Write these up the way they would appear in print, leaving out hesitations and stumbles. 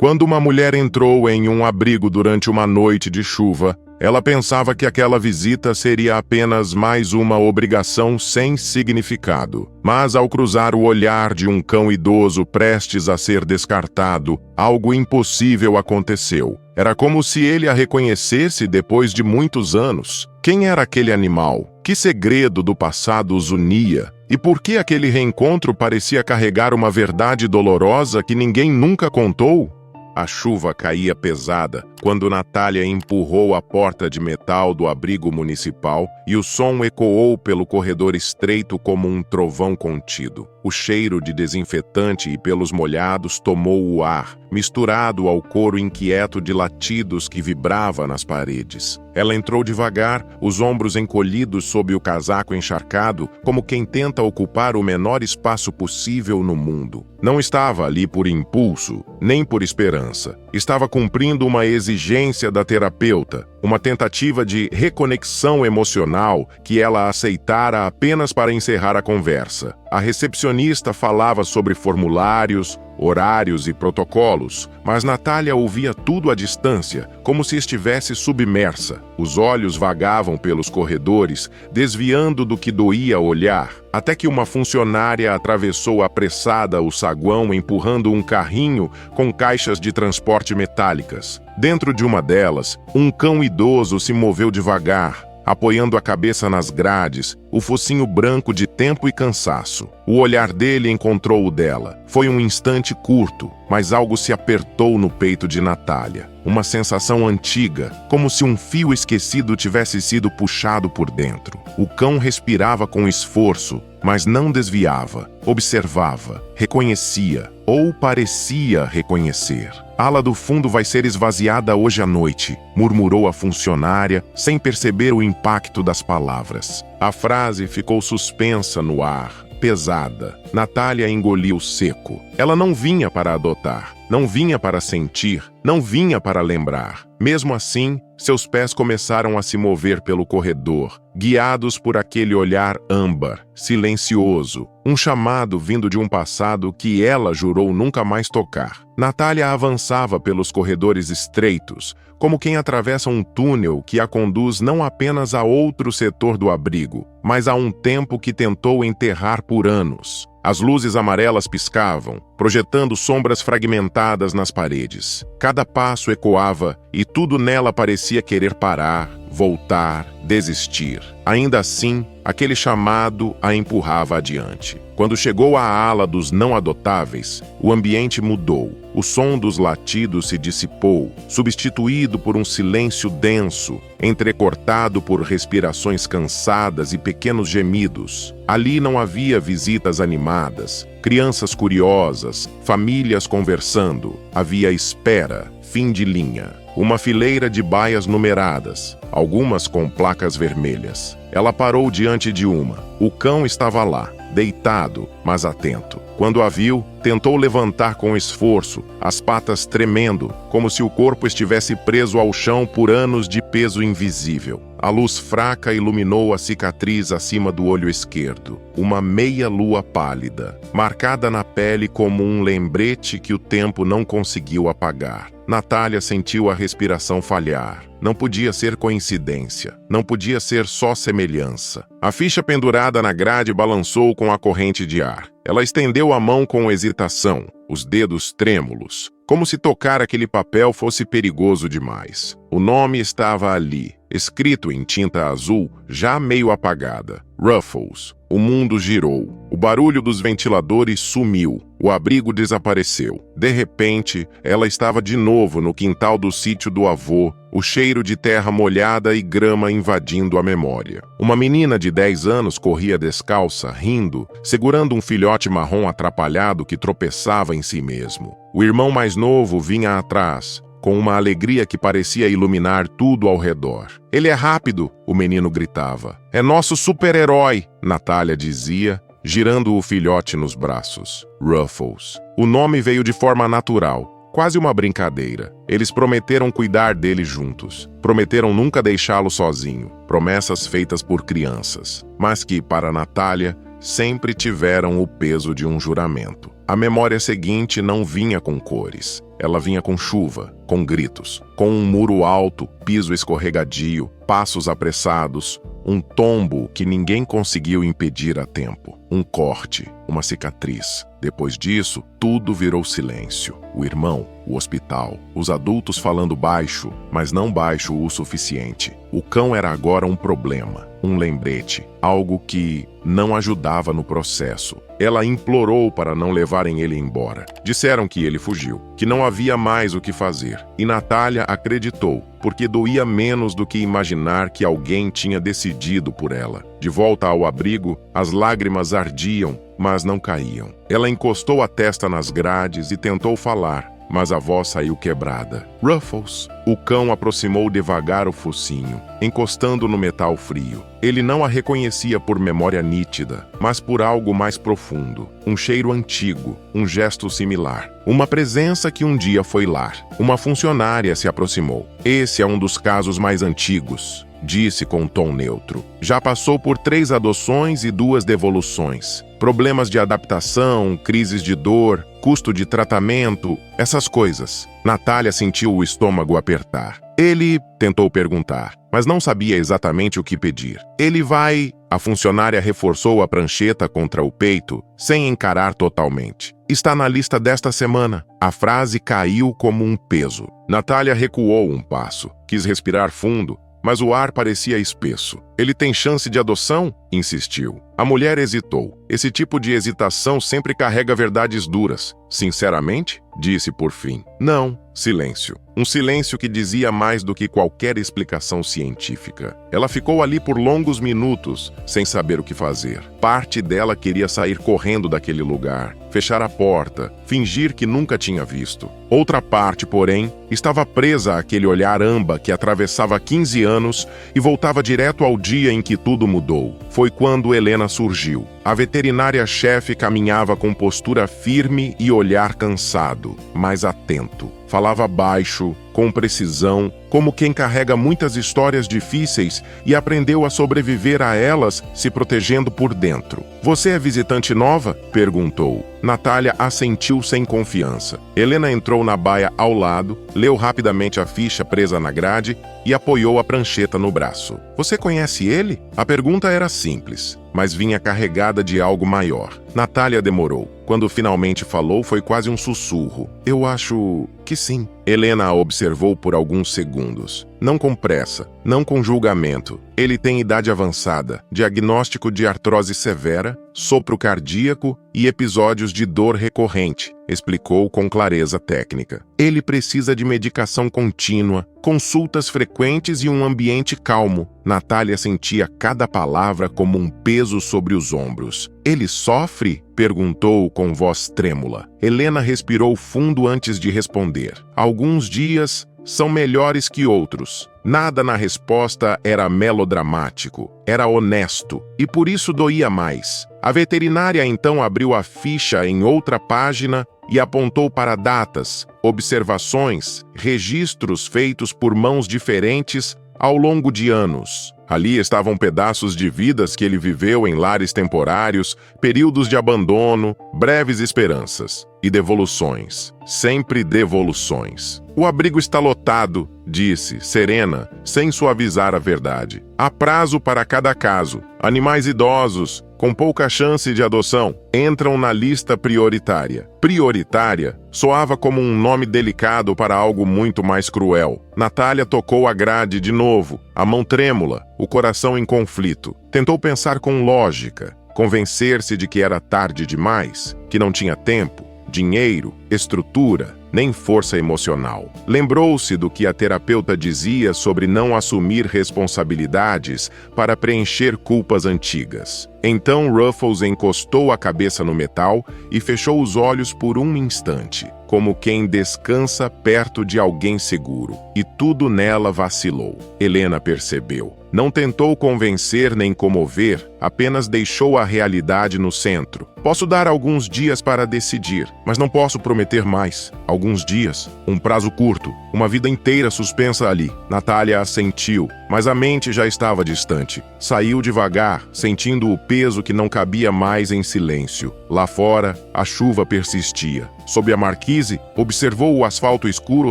Quando uma mulher entrou em um abrigo durante uma noite de chuva, ela pensava que aquela visita seria apenas mais uma obrigação sem significado. Mas ao cruzar o olhar de um cão idoso prestes a ser descartado, algo impossível aconteceu. Era como se ele a reconhecesse depois de muitos anos. Quem era aquele animal? Que segredo do passado os unia? E por que aquele reencontro parecia carregar uma verdade dolorosa que ninguém nunca contou? A chuva caía pesada quando Natália empurrou a porta de metal do abrigo municipal e o som ecoou pelo corredor estreito como um trovão contido. O cheiro de desinfetante e pelos molhados tomou o ar, misturado ao coro inquieto de latidos que vibrava nas paredes. Ela entrou devagar, os ombros encolhidos sob o casaco encharcado, como quem tenta ocupar o menor espaço possível no mundo. Não estava ali por impulso, nem por esperança. Estava cumprindo uma exigência da terapeuta, uma tentativa de reconexão emocional que ela aceitara apenas para encerrar a conversa. A recepcionista falava sobre formulários, horários e protocolos, mas Natália ouvia tudo à distância, como se estivesse submersa. Os olhos vagavam pelos corredores, desviando do que doía olhar, até que uma funcionária atravessou apressada o saguão empurrando um carrinho com caixas de transporte metálicas. Dentro de uma delas, um cão idoso se moveu devagar, apoiando a cabeça nas grades, o focinho branco de tempo e cansaço. O olhar dele encontrou o dela. Foi um instante curto, mas algo se apertou no peito de Natália. Uma sensação antiga, como se um fio esquecido tivesse sido puxado por dentro. O cão respirava com esforço, mas não desviava. Observava, reconhecia, ou parecia reconhecer. A ala do fundo vai ser esvaziada hoje à noite, murmurou a funcionária, sem perceber o impacto das palavras. A frase ficou suspensa no ar, pesada. Natália engoliu seco. Ela não vinha para adotar, não vinha para sentir, não vinha para lembrar. Mesmo assim, seus pés começaram a se mover pelo corredor, guiados por aquele olhar âmbar, silencioso, um chamado vindo de um passado que ela jurou nunca mais tocar. Natália avançava pelos corredores estreitos, como quem atravessa um túnel que a conduz não apenas a outro setor do abrigo, mas a um tempo que tentou enterrar por anos. As luzes amarelas piscavam, projetando sombras fragmentadas nas paredes. Cada passo ecoava e tudo nela parecia querer parar, voltar, desistir. Ainda assim, aquele chamado a empurrava adiante. Quando chegou à ala dos não adotáveis, o ambiente mudou. O som dos latidos se dissipou, substituído por um silêncio denso, entrecortado por respirações cansadas e pequenos gemidos. Ali não havia visitas animadas, crianças curiosas, famílias conversando. Havia espera, fim de linha. Uma fileira de baias numeradas, algumas com placas vermelhas. Ela parou diante de uma. O cão estava lá, deitado, mas atento. Quando a viu, tentou levantar com esforço, as patas tremendo, como se o corpo estivesse preso ao chão por anos de peso invisível. A luz fraca iluminou a cicatriz acima do olho esquerdo, uma meia-lua pálida, marcada na pele como um lembrete que o tempo não conseguiu apagar. Natália sentiu a respiração falhar. Não podia ser coincidência. Não podia ser só semelhança. A ficha pendurada na grade balançou com a corrente de ar. Ela estendeu a mão com hesitação, os dedos trêmulos, como se tocar aquele papel fosse perigoso demais. O nome estava ali, escrito em tinta azul, já meio apagada. Ruffles. O mundo girou. O barulho dos ventiladores sumiu. O abrigo desapareceu. De repente, ela estava de novo no quintal do sítio do avô, o cheiro de terra molhada e grama invadindo a memória. Uma menina de 10 anos corria descalça, rindo, segurando um filhote marrom atrapalhado que tropeçava em si mesmo. O irmão mais novo vinha atrás, com uma alegria que parecia iluminar tudo ao redor. "Ele é rápido", o menino gritava. "É nosso super-herói", Natália dizia, girando o filhote nos braços. Ruffles. O nome veio de forma natural, quase uma brincadeira. Eles prometeram cuidar dele juntos. Prometeram nunca deixá-lo sozinho. Promessas feitas por crianças, mas que, para Natália, sempre tiveram o peso de um juramento. A memória seguinte não vinha com cores. Ela vinha com chuva, com gritos, com um muro alto, piso escorregadio, passos apressados, um tombo que ninguém conseguiu impedir a tempo, um corte, uma cicatriz. Depois disso, tudo virou silêncio. O irmão, o hospital, os adultos falando baixo, mas não baixo o suficiente. O cão era agora um problema, um lembrete, algo que não ajudava no processo. Ela implorou para não levarem ele embora. Disseram que ele fugiu, que não havia mais o que fazer. E Natália acreditou, porque doía menos do que imaginar que alguém tinha decidido por ela. De volta ao abrigo, as lágrimas ardiam, mas não caíam. Ela encostou a testa nas grades e tentou falar, mas a voz saiu quebrada. Ruffles! O cão aproximou devagar o focinho, encostando no metal frio. Ele não a reconhecia por memória nítida, mas por algo mais profundo. Um cheiro antigo, um gesto similar. Uma presença que um dia foi lar. Uma funcionária se aproximou. Esse é um dos casos mais antigos, disse com um tom neutro. Já passou por 3 adoções e 2 devoluções. Problemas de adaptação, crises de dor, custo de tratamento, essas coisas. Natália sentiu o estômago apertar. Ele tentou perguntar, mas não sabia exatamente o que pedir. Ele vai... A funcionária reforçou a prancheta contra o peito, sem encarar totalmente. Está na lista desta semana. A frase caiu como um peso. Natália recuou um passo, quis respirar fundo, mas o ar parecia espesso. Ele tem chance de adoção? Insistiu. A mulher hesitou. Esse tipo de hesitação sempre carrega verdades duras. Sinceramente, disse por fim. Não. Silêncio. Um silêncio que dizia mais do que qualquer explicação científica. Ela ficou ali por longos minutos, sem saber o que fazer. Parte dela queria sair correndo daquele lugar, fechar a porta, fingir que nunca tinha visto. Outra parte, porém, estava presa àquele olhar amba que atravessava 15 anos e voltava direto ao dia em que tudo mudou. Foi quando Helena surgiu. A veterinária-chefe caminhava com postura firme e olhar cansado, mas atento. Falava baixo, com precisão, como quem carrega muitas histórias difíceis e aprendeu a sobreviver a elas se protegendo por dentro. Você é visitante nova? Perguntou. Natália assentiu sem confiança. Helena entrou na baia ao lado, leu rapidamente a ficha presa na grade e apoiou a prancheta no braço. Você conhece ele? A pergunta era simples, mas vinha carregada de algo maior. Natália demorou. Quando finalmente falou, foi quase um sussurro. Eu acho que sim. Helena a observou por alguns segundos. Não com pressa, não com julgamento. Ele tem idade avançada, diagnóstico de artrose severa, sopro cardíaco e episódios de dor recorrente, explicou com clareza técnica. Ele precisa de medicação contínua, consultas frequentes e um ambiente calmo. Natália sentia cada palavra como um peso sobre os ombros. Ele sofre? Perguntou com voz trêmula. Helena respirou fundo antes de responder. Alguns dias são melhores que outros. Nada na resposta era melodramático, era honesto, e por isso doía mais. A veterinária então abriu a ficha em outra página e apontou para datas, observações, registros feitos por mãos diferentes ao longo de anos. Ali estavam pedaços de vidas que ele viveu em lares temporários, períodos de abandono, breves esperanças e devoluções. Sempre devoluções. O abrigo está lotado, disse, serena, sem suavizar a verdade. Há prazo para cada caso. Animais idosos, com pouca chance de adoção, entram na lista prioritária. Prioritária soava como um nome delicado para algo muito mais cruel. Natália tocou a grade de novo, a mão trêmula, o coração em conflito. Tentou pensar com lógica, convencer-se de que era tarde demais, que não tinha tempo, dinheiro, estrutura, nem força emocional. Lembrou-se do que a terapeuta dizia sobre não assumir responsabilidades para preencher culpas antigas. Então Ruffles encostou a cabeça no metal e fechou os olhos por um instante, como quem descansa perto de alguém seguro. E tudo nela vacilou. Helena percebeu. Não tentou convencer nem comover, apenas deixou a realidade no centro. Posso dar alguns dias para decidir, mas não posso prometer mais. Alguns dias, um prazo curto, uma vida inteira suspensa ali. Natália assentiu, mas a mente já estava distante. Saiu devagar, sentindo o peso que não cabia mais em silêncio. Lá fora, a chuva persistia. Sob a marquise, observou o asfalto escuro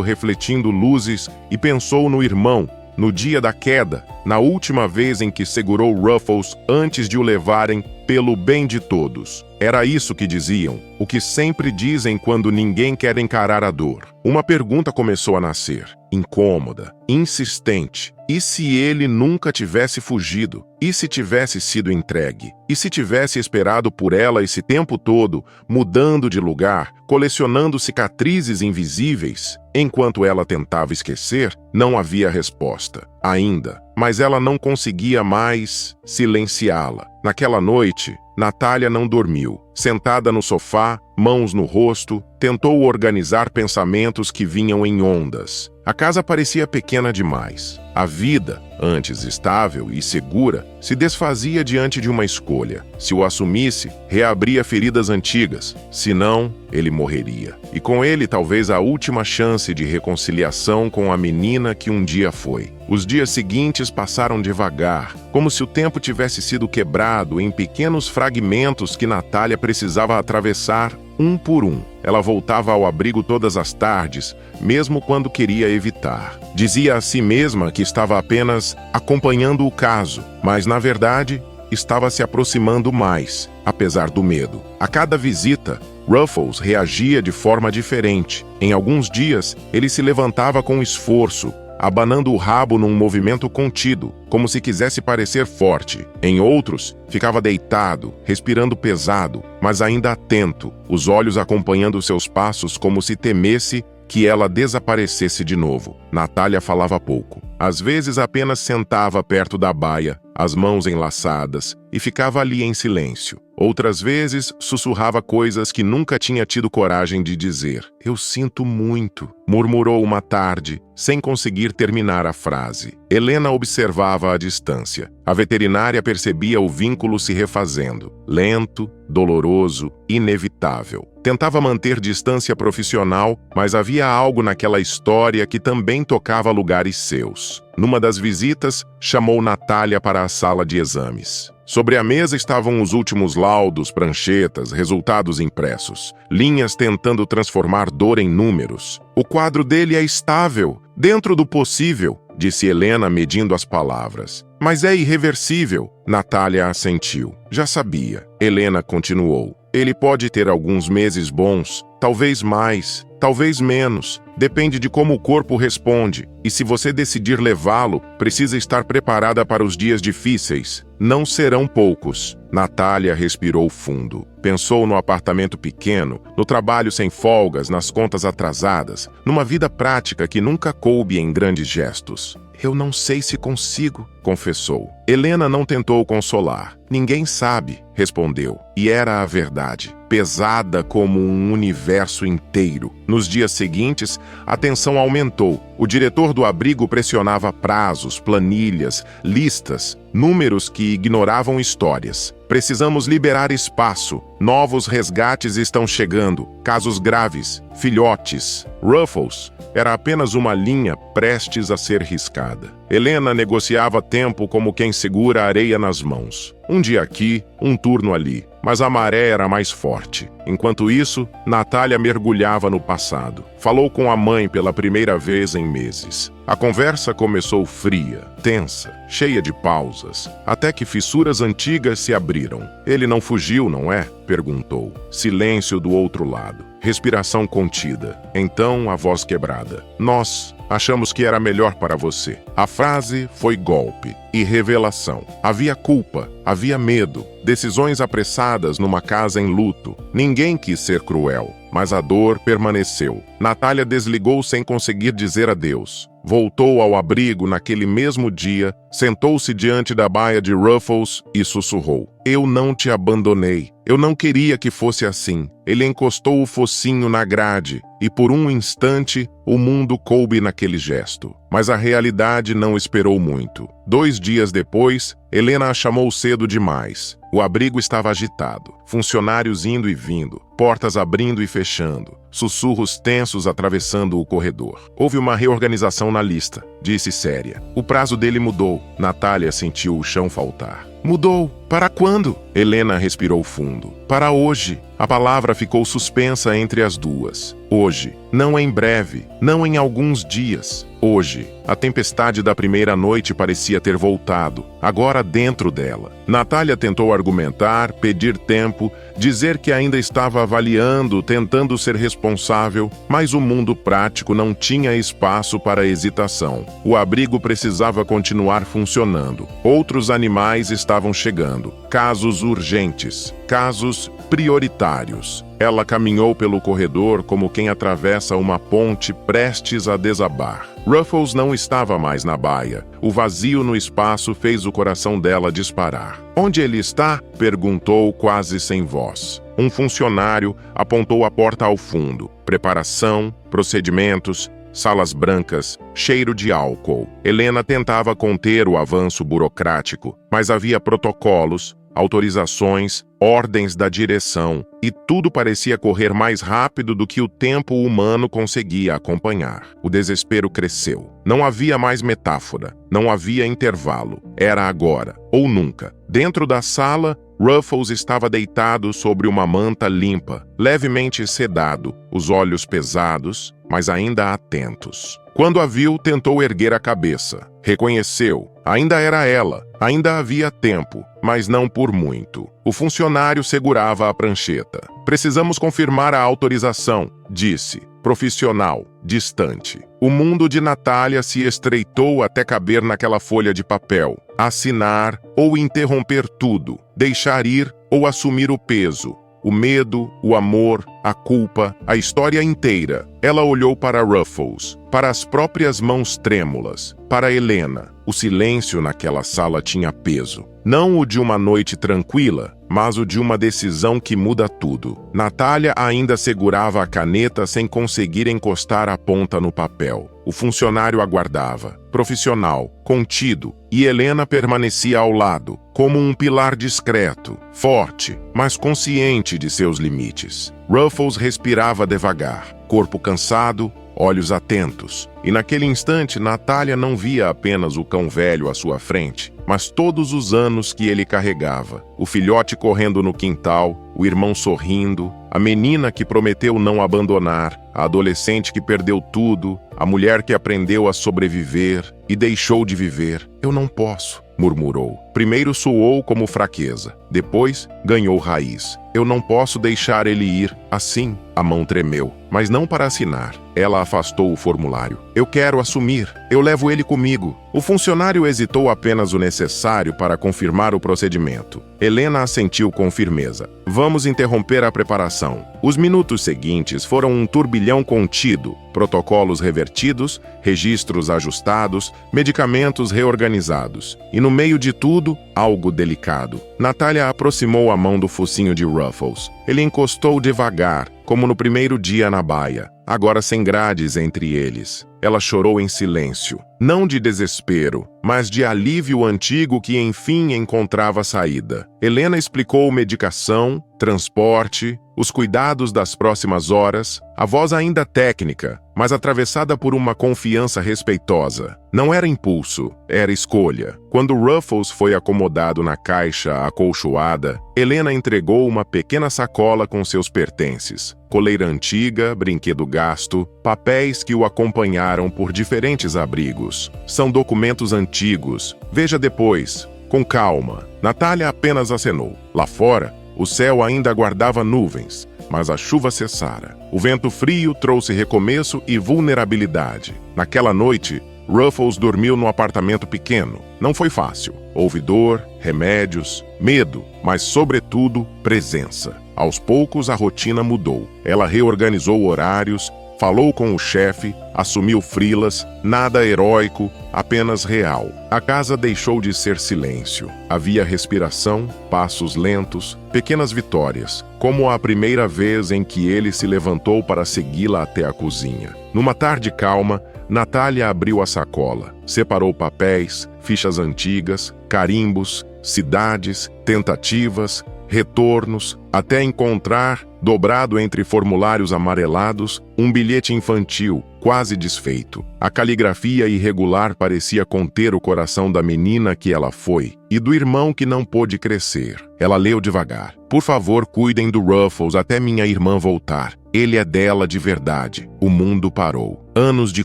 refletindo luzes e pensou no irmão, no dia da queda, na última vez em que segurou Ruffles antes de o levarem pelo bem de todos. Era isso que diziam, o que sempre dizem quando ninguém quer encarar a dor. Uma pergunta começou a nascer, incômoda, insistente. E se ele nunca tivesse fugido? E se tivesse sido entregue? E se tivesse esperado por ela esse tempo todo, mudando de lugar, colecionando cicatrizes invisíveis? Enquanto ela tentava esquecer, não havia resposta. Ainda. Mas ela não conseguia mais silenciá-la. Naquela noite, Natália não dormiu. Sentada no sofá, mãos no rosto, tentou organizar pensamentos que vinham em ondas. A casa parecia pequena demais. A vida, antes estável e segura, se desfazia diante de uma escolha. Se o assumisse, reabria feridas antigas. Se não, ele morreria. E com ele, talvez a última chance de reconciliação com a menina que um dia foi. Os dias seguintes passaram devagar, como se o tempo tivesse sido quebrado em pequenos fragmentos que Natália precisava atravessar um por um. Ela voltava ao abrigo todas as tardes, mesmo quando queria evitar. Dizia a si mesma que estava apenas acompanhando o caso, mas, na verdade, estava se aproximando mais, apesar do medo. A cada visita, Ruffles reagia de forma diferente. Em alguns dias, ele se levantava com esforço, abanando o rabo num movimento contido, como se quisesse parecer forte. Em outros, ficava deitado, respirando pesado, mas ainda atento, os olhos acompanhando seus passos como se temesse que ela desaparecesse de novo. Natália falava pouco. Às vezes apenas sentava perto da baia, as mãos enlaçadas, e ficava ali em silêncio. Outras vezes, sussurrava coisas que nunca tinha tido coragem de dizer. "Eu sinto muito", murmurou uma tarde, sem conseguir terminar a frase. Helena observava à distância. A veterinária percebia o vínculo se refazendo. Lento, doloroso, inevitável. Tentava manter distância profissional, mas havia algo naquela história que também tocava lugares seus. Numa das visitas, chamou Natália para a sala de exames. Sobre a mesa estavam os últimos laudos, pranchetas, resultados impressos, linhas tentando transformar dor em números. "O quadro dele é estável, dentro do possível", disse Helena, medindo as palavras. "Mas é irreversível", Natália assentiu. Já sabia. Helena continuou. "Ele pode ter alguns meses bons, talvez mais, talvez menos. Depende de como o corpo responde. E se você decidir levá-lo, precisa estar preparada para os dias difíceis. Não serão poucos." Natália respirou fundo. Pensou no apartamento pequeno, no trabalho sem folgas, nas contas atrasadas, numa vida prática que nunca coube em grandes gestos. "Eu não sei se consigo", confessou. Helena não tentou consolar. "Ninguém sabe", respondeu. E era a verdade, pesada como um universo inteiro. Nos dias seguintes, a tensão aumentou. O diretor do abrigo pressionava prazos, planilhas, listas, números que ignoravam histórias. "Precisamos liberar espaço. Novos resgates estão chegando. Casos graves. Filhotes." Ruffles era apenas uma linha prestes a ser riscada. Helena negociava tempo como quem segura areia nas mãos. Um dia aqui, um turno ali. Mas a maré era mais forte. Enquanto isso, Natália mergulhava no passado. Falou com a mãe pela primeira vez em meses. A conversa começou fria, tensa, cheia de pausas, até que fissuras antigas se abriram. "Ele não fugiu, não é?", perguntou. Silêncio do outro lado. Respiração contida. Então a voz quebrada. "Nós achamos que era melhor para você." A frase foi golpe e revelação. Havia culpa, havia medo, decisões apressadas numa casa em luto. Ninguém quis ser cruel, mas a dor permaneceu. Natália desligou sem conseguir dizer adeus. Voltou ao abrigo naquele mesmo dia, sentou-se diante da baia de Ruffles e sussurrou. "Eu não te abandonei. Eu não queria que fosse assim." Ele encostou o focinho na grade, e por um instante o mundo coube naquele gesto. Mas a realidade não esperou muito. 2 dias depois, Helena a chamou cedo demais. O abrigo estava agitado, funcionários indo e vindo, portas abrindo e fechando, sussurros tensos atravessando o corredor. Houve uma reorganização na lista, disse séria. O prazo dele mudou. Natália sentiu o chão faltar. Mudou? Para quando? Helena respirou fundo. Para hoje. A palavra ficou suspensa entre as duas. Hoje. Não em breve. Não em alguns dias. Hoje. A tempestade da primeira noite parecia ter voltado, agora dentro dela. Natália tentou argumentar, pedir tempo, dizer que ainda estava avaliando, tentando ser responsável, mas o mundo prático não tinha espaço para hesitação. O abrigo precisava continuar funcionando. Outros animais estavam chegando. Casos urgentes. Casos prioritários. Ela caminhou pelo corredor como quem atravessa uma ponte prestes a desabar. Ruffles não estava mais na baia. O vazio no espaço fez o coração dela disparar. Onde ele está? Perguntou quase sem voz. Um funcionário apontou a porta ao fundo. Preparação, procedimentos, salas brancas, cheiro de álcool. Helena tentava conter o avanço burocrático, mas havia protocolos, autorizações, ordens da direção, e tudo parecia correr mais rápido do que o tempo humano conseguia acompanhar. O desespero cresceu. Não havia mais metáfora, não havia intervalo. Era agora, ou nunca. Dentro da sala, Ruffles estava deitado sobre uma manta limpa, levemente sedado, os olhos pesados, mas ainda atentos. Quando a viu, tentou erguer a cabeça. Reconheceu. Ainda era ela. Ainda havia tempo, mas não por muito. O funcionário segurava a prancheta. Precisamos confirmar a autorização, disse. Profissional, distante. O mundo de Natália se estreitou até caber naquela folha de papel. Assinar ou interromper tudo. Deixar ir ou assumir o peso. O medo, o amor, a culpa, a história inteira. Ela olhou para Ruffles, para as próprias mãos trêmulas, para Helena. O silêncio naquela sala tinha peso. Não o de uma noite tranquila, mas o de uma decisão que muda tudo. Natália ainda segurava a caneta sem conseguir encostar a ponta no papel. O funcionário aguardava, profissional, contido, e Helena permanecia ao lado, como um pilar discreto, forte, mas consciente de seus limites. Ruffles respirava devagar, corpo cansado, olhos atentos. E naquele instante, Natália não via apenas o cão velho à sua frente, mas todos os anos que ele carregava. O filhote correndo no quintal, o irmão sorrindo, a menina que prometeu não abandonar, a adolescente que perdeu tudo, a mulher que aprendeu a sobreviver e deixou de viver. Eu não posso, murmurou. Primeiro soou como fraqueza, depois ganhou raiz. Eu não posso deixar ele ir assim. A mão tremeu, mas não para assinar. Ela afastou o formulário. Eu quero assumir. Eu levo ele comigo. O funcionário hesitou apenas o necessário para confirmar o procedimento. Helena assentiu com firmeza. Vamos interromper a preparação. Os minutos seguintes foram um turbilhão contido. Protocolos revertidos, registros ajustados, medicamentos reorganizados. E no meio de tudo, algo delicado. Natália aproximou a mão do focinho de Ruffles. Ele encostou devagar, como no primeiro dia na baia, agora sem grades entre eles. Ela chorou em silêncio, não de desespero, mas de alívio antigo que enfim encontrava saída. Helena explicou medicação, transporte, os cuidados das próximas horas, a voz ainda técnica, mas atravessada por uma confiança respeitosa. Não era impulso, era escolha. Quando Ruffles foi acomodado na caixa acolchoada, Helena entregou uma pequena sacola com seus pertences. Coleira antiga, brinquedo gasto, papéis que o acompanharam por diferentes abrigos. São documentos antigos. Veja depois, com calma. Natália apenas acenou. Lá fora, o céu ainda guardava nuvens, mas a chuva cessara. O vento frio trouxe recomeço e vulnerabilidade. Naquela noite, Ruffles dormiu num apartamento pequeno. Não foi fácil. Houve dor, remédios, medo, mas, sobretudo, presença. Aos poucos, a rotina mudou. Ela reorganizou horários, falou com o chefe, assumiu frilas, nada heróico, apenas real. A casa deixou de ser silêncio. Havia respiração, passos lentos, pequenas vitórias, como a primeira vez em que ele se levantou para segui-la até a cozinha. Numa tarde calma, Natália abriu a sacola, separou papéis, fichas antigas, carimbos, cidades, tentativas, retornos, até encontrar, dobrado entre formulários amarelados, um bilhete infantil, quase desfeito. A caligrafia irregular parecia conter o coração da menina que ela foi e do irmão que não pôde crescer. Ela leu devagar. Por favor, cuidem do Ruffles até minha irmã voltar. Ele é dela de verdade. O mundo parou. Anos de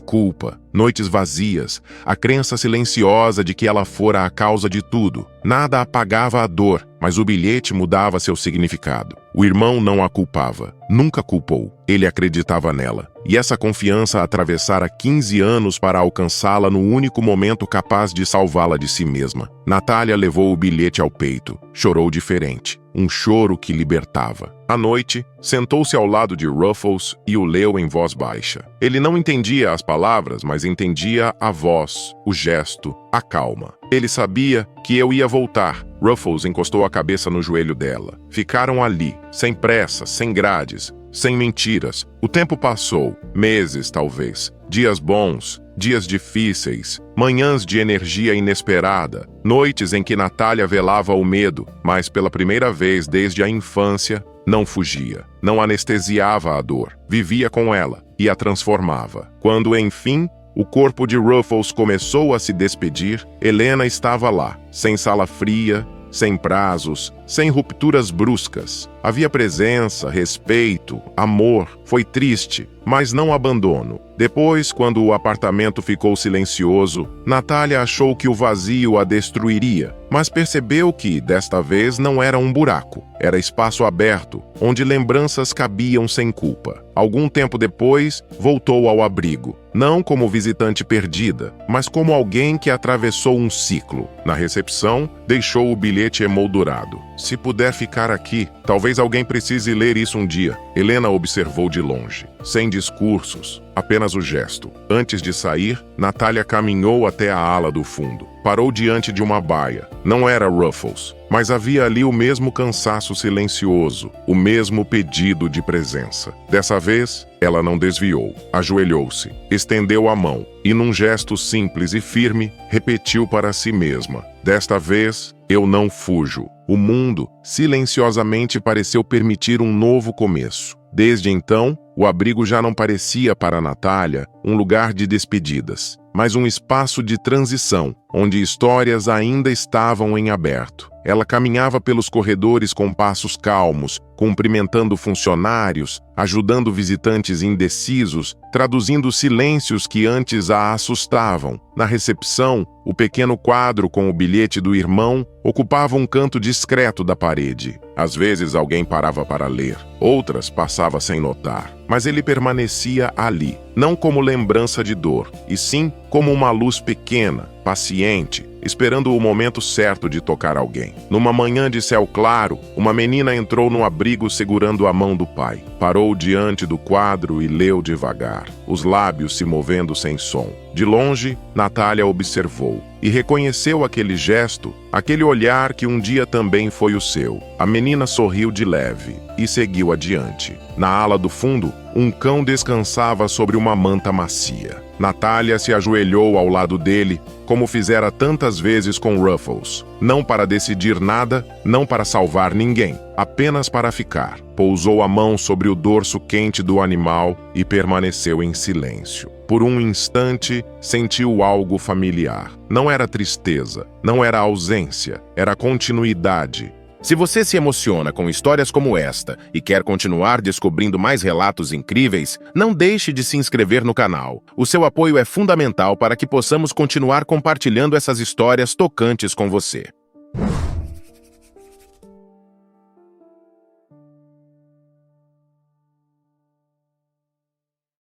culpa, noites vazias, a crença silenciosa de que ela fora a causa de tudo. Nada apagava a dor, mas o bilhete mudava seu significado. O irmão não a culpava, nunca culpou. Ele acreditava nela. E essa confiança atravessara 15 anos para alcançá-la no único momento capaz de salvá-la de si mesma. Natália levou o bilhete ao peito. Chorou diferente. Um choro que libertava. À noite, sentou-se ao lado de Ruffles e o leu em voz baixa. Ele não entendia as palavras, mas entendia a voz, o gesto, a calma. Ele sabia que eu ia voltar. Ruffles encostou a cabeça no joelho dela. Ficaram ali, sem pressa, sem grades, sem mentiras. O tempo passou, meses talvez, dias bons, dias difíceis, manhãs de energia inesperada, noites em que Natália velava o medo, mas pela primeira vez desde a infância, não fugia, não anestesiava a dor, vivia com ela e a transformava. Quando, enfim, o corpo de Ruffles começou a se despedir, Helena estava lá, sem sala fria, sem prazos, sem rupturas bruscas. Havia presença, respeito, amor. Foi triste, mas não abandono. Depois, quando o apartamento ficou silencioso, Natália achou que o vazio a destruiria, mas percebeu que, desta vez, não era um buraco. Era espaço aberto, onde lembranças cabiam sem culpa. Algum tempo depois, voltou ao abrigo. Não como visitante perdida, mas como alguém que atravessou um ciclo. Na recepção, deixou o bilhete emoldurado. Se puder ficar aqui, talvez alguém precise ler isso um dia. Helena observou de longe, sem discursos, apenas o gesto. Antes de sair, Natália caminhou até a ala do fundo. Parou diante de uma baia. Não era Ruffles, mas havia ali o mesmo cansaço silencioso, o mesmo pedido de presença. Dessa vez, ela não desviou. Ajoelhou-se, estendeu a mão e, num gesto simples e firme, repetiu para si mesma: desta vez, eu não fujo. O mundo, silenciosamente, pareceu permitir um novo começo. Desde então, o abrigo já não parecia para Natália um lugar de despedidas, mas um espaço de transição, onde histórias ainda estavam em aberto. Ela caminhava pelos corredores com passos calmos, cumprimentando funcionários, ajudando visitantes indecisos, traduzindo silêncios que antes a assustavam. Na recepção, o pequeno quadro com o bilhete do irmão ocupava um canto discreto da parede. Às vezes alguém parava para ler, outras passava sem notar, mas ele permanecia ali, não como lembrança de dor, e sim como uma luz pequena, paciente, esperando o momento certo de tocar alguém. Numa manhã de céu claro, uma menina entrou no abrigo segurando a mão do pai. Parou diante do quadro e leu devagar, os lábios se movendo sem som. De longe, Natália observou e reconheceu aquele gesto, aquele olhar que um dia também foi o seu. A menina sorriu de leve e seguiu adiante. Na ala do fundo, um cão descansava sobre uma manta macia. Natália se ajoelhou ao lado dele, como fizera tantas vezes com Ruffles. Não para decidir nada, não para salvar ninguém, apenas para ficar. Pousou a mão sobre o dorso quente do animal e permaneceu em silêncio. Por um instante, sentiu algo familiar. Não era tristeza, não era ausência, era continuidade. Se você se emociona com histórias como esta e quer continuar descobrindo mais relatos incríveis, não deixe de se inscrever no canal. O seu apoio é fundamental para que possamos continuar compartilhando essas histórias tocantes com você.